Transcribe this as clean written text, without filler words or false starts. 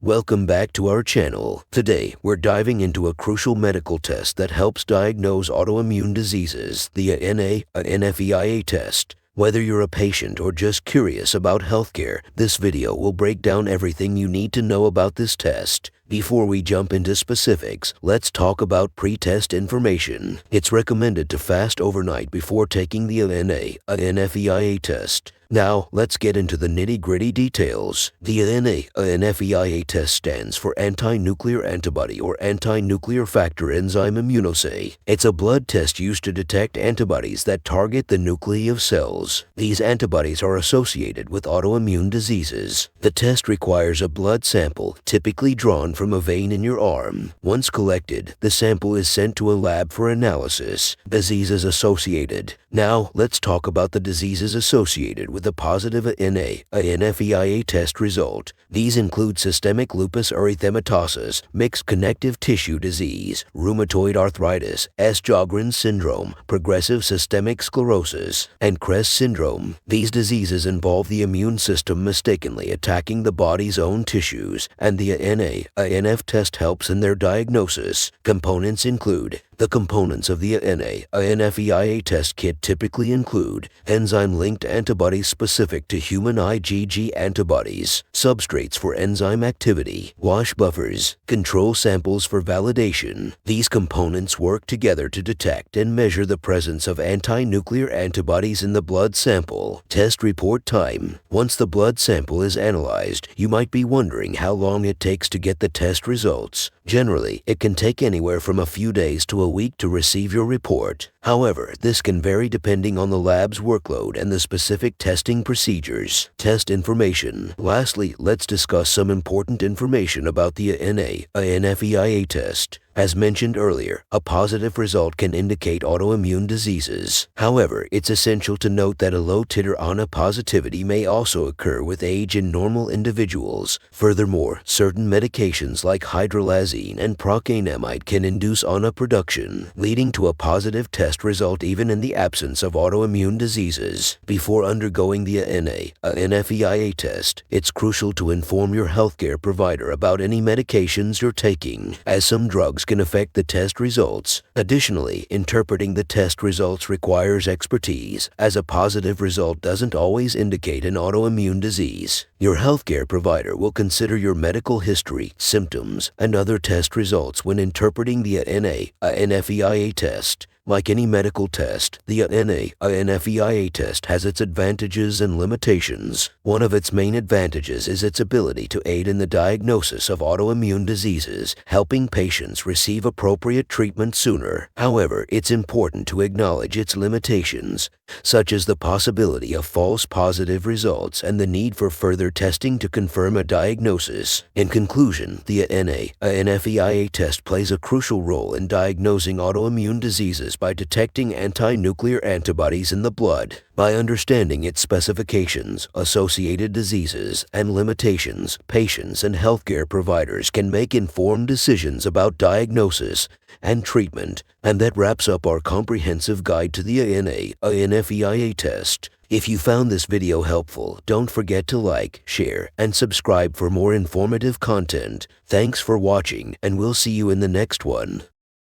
Welcome back to our channel. Today, we're diving into a crucial medical test that helps diagnose autoimmune diseases, the NFEIA test. Whether you're a patient or just curious about healthcare, this video will break down everything you need to know about this test. Before we jump into specifics, let's talk about pre-test information. It's recommended to fast overnight before taking the NFEIA test. Now, let's get into the nitty-gritty details. The NFEIA test stands for anti-nuclear antibody or anti-nuclear factor enzyme immunoassay. It's a blood test used to detect antibodies that target the nuclei of cells. These antibodies are associated with autoimmune diseases. The test requires a blood sample, typically drawn from a vein in your arm. Once collected, the sample is sent to a lab for analysis. Diseases associated. Now, let's talk about the diseases associated with a positive NFEIA test result. These include systemic lupus erythematosus, mixed connective tissue disease, rheumatoid arthritis, Sjogren syndrome, progressive systemic sclerosis, and CREST syndrome. These diseases involve the immune system mistakenly attacking the body's own tissues, and the NF test helps in their diagnosis. Components include: the components of the NFEIA test kit typically include enzyme-linked antibodies specific to human IgG antibodies, substrates for enzyme activity, wash buffers, control samples for validation. These components work together to detect and measure the presence of anti-nuclear antibodies in the blood sample. Test report time. Once the blood sample is analyzed, you might be wondering how long it takes to get the test results. Generally, it can take anywhere from a few days to a week to receive your report. However, this can vary depending on the lab's workload and the specific testing procedures. Test information. Lastly, let's discuss some important information about the NFEIA test. As mentioned earlier, a positive result can indicate autoimmune diseases. However, it's essential to note that a low titer ANA positivity may also occur with age in normal individuals. Furthermore, certain medications like Hydralazine and Procainamide can induce ANA production, leading to a positive test result even in the absence of autoimmune diseases. Before undergoing the NFEIA test, it's crucial to inform your healthcare provider about any medications you're taking, as some drugs can affect the test results. Additionally, interpreting the test results requires expertise, as a positive result doesn't always indicate an autoimmune disease. Your healthcare provider will consider your medical history, symptoms, and other test results when interpreting the NFEIA test. Like any medical test, the NFEIA test has its advantages and limitations. One of its main advantages is its ability to aid in the diagnosis of autoimmune diseases, helping patients receive appropriate treatment sooner. However, it's important to acknowledge its limitations, such as the possibility of false positive results and the need for further testing to confirm a diagnosis. In conclusion, the NFEIA test plays a crucial role in diagnosing autoimmune diseases by detecting anti-nuclear antibodies in the blood. By understanding its specifications, associated diseases, and limitations, patients and healthcare providers can make informed decisions about diagnosis and treatment. And that wraps up our comprehensive guide to the NFEIA test. If you found this video helpful, don't forget to like, share, and subscribe for more informative content. Thanks for watching, and we'll see you in the next one.